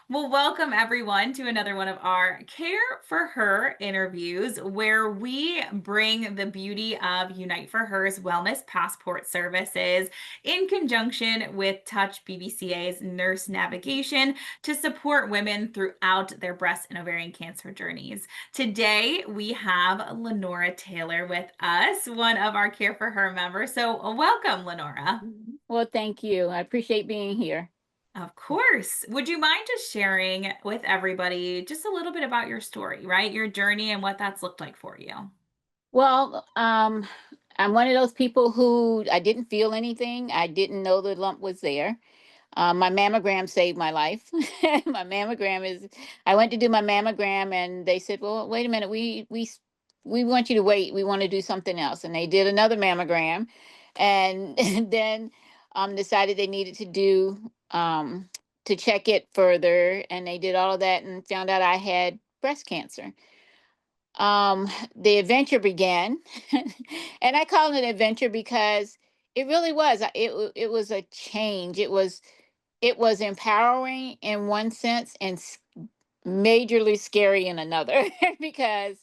Well, welcome everyone to another one of our Care for Her interviews, where we bring the beauty of Unite for Her's Wellness Passport services in conjunction with Touch BBCA's Nurse Navigation to support women throughout their breast and ovarian cancer journeys. Today, we have Lenora Taylor with us, one of our Care for Her members. So, welcome, Lenora. Well, thank you. I appreciate being here. Of course. Would you mind just sharing with everybody just a little bit about your story, right? Your journey and what that's looked like for you. Well, I'm one of those people who I didn't feel anything. I didn't know the lump was there. My mammogram saved my life. My mammogram is. I went to do my mammogram, and they said, "Well, wait a minute. We want you to wait. We want to do something else." And they did another mammogram, and, and then decided they needed to do to check it further, and they did all of that and found out I had breast cancer. The adventure began, and I call it an adventure because it really was. It was a change. It was empowering in one sense and majorly scary in another because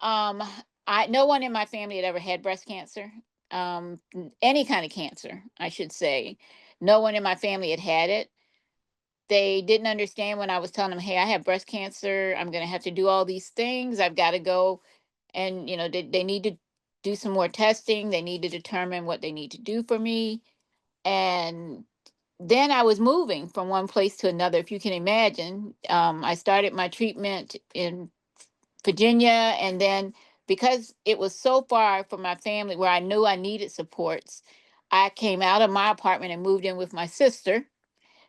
um I no one in my family had ever had breast cancer. Any kind of cancer, I should say. No one in my family had it. They didn't understand when I was telling them, "Hey, I have breast cancer. I'm going to have to do all these things. I've got to go." And, they need to do some more testing. They need to determine what they need to do for me. And then I was moving from one place to another, if you can imagine. I started my treatment in Virginia. And then because it was so far from my family where I knew I needed supports, I came out of my apartment and moved in with my sister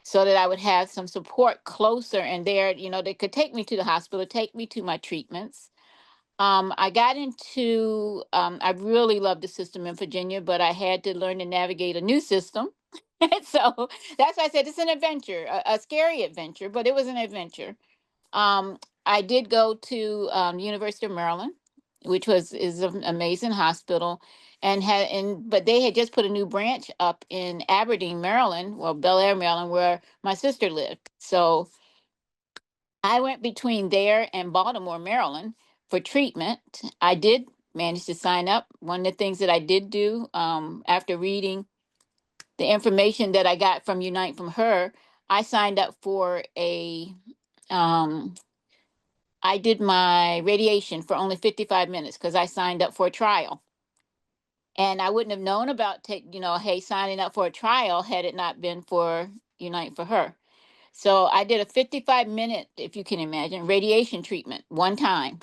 so that I would have some support closer and there, they could take me to the hospital, take me to my treatments. I really loved the system in Virginia, but I had to learn to navigate a new system. And so that's why I said it's an adventure, a scary adventure, but it was an adventure. I did go to University of Maryland, which is an amazing hospital, but they had just put a new branch up in Aberdeen, Maryland, well, Bel Air, Maryland, where my sister lived. So I went between there and Baltimore, Maryland for treatment. I did manage to sign up. One of the things that I did do after reading the information that I got from Unite from Her, I signed up for um, I did my radiation for only 55 minutes because I signed up for a trial. And I wouldn't have known about, hey, signing up for a trial had it not been for Unite for Her. So I did a 55-minute, if you can imagine, radiation treatment one time.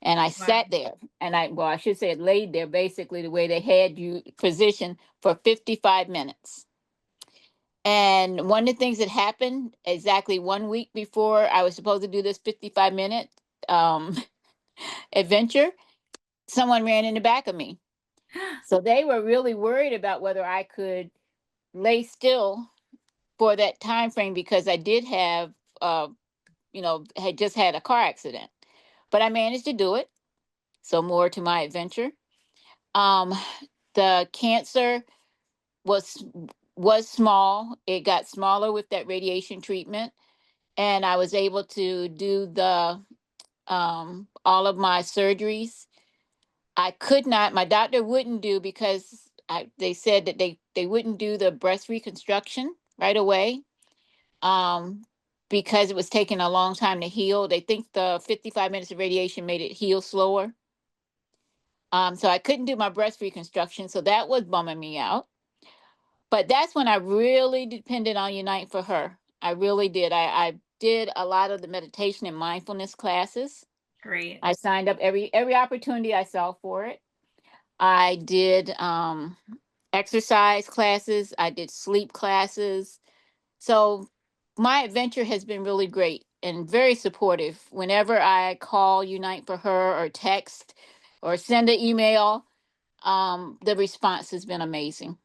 And I Wow. sat there well, I should say it laid there basically the way they had you positioned for 55 minutes. And one of the things that happened exactly 1 week before I was supposed to do this 55-minute um, adventure, someone ran in the back of me. So they were really worried about whether I could lay still for that time frame because I did have, had just had a car accident. But I managed to do it. So more to my adventure. Um, the cancer was was small. It got smaller with that radiation treatment, and I was able to do the all of my surgeries. I could not. My doctor wouldn't do because they said that they wouldn't do the breast reconstruction right away. Um, because it was taking a long time to heal. They think the 55 minutes of radiation made it heal slower. So I couldn't do my breast reconstruction, so that was bumming me out. But that's when I really depended on Unite for Her. I really did. I did a lot of the meditation and mindfulness classes. Great. I signed up every opportunity I saw for it. I did exercise classes. I did sleep classes. So my adventure has been really great and very supportive. Whenever I call Unite for Her or text or send an email, the response has been amazing.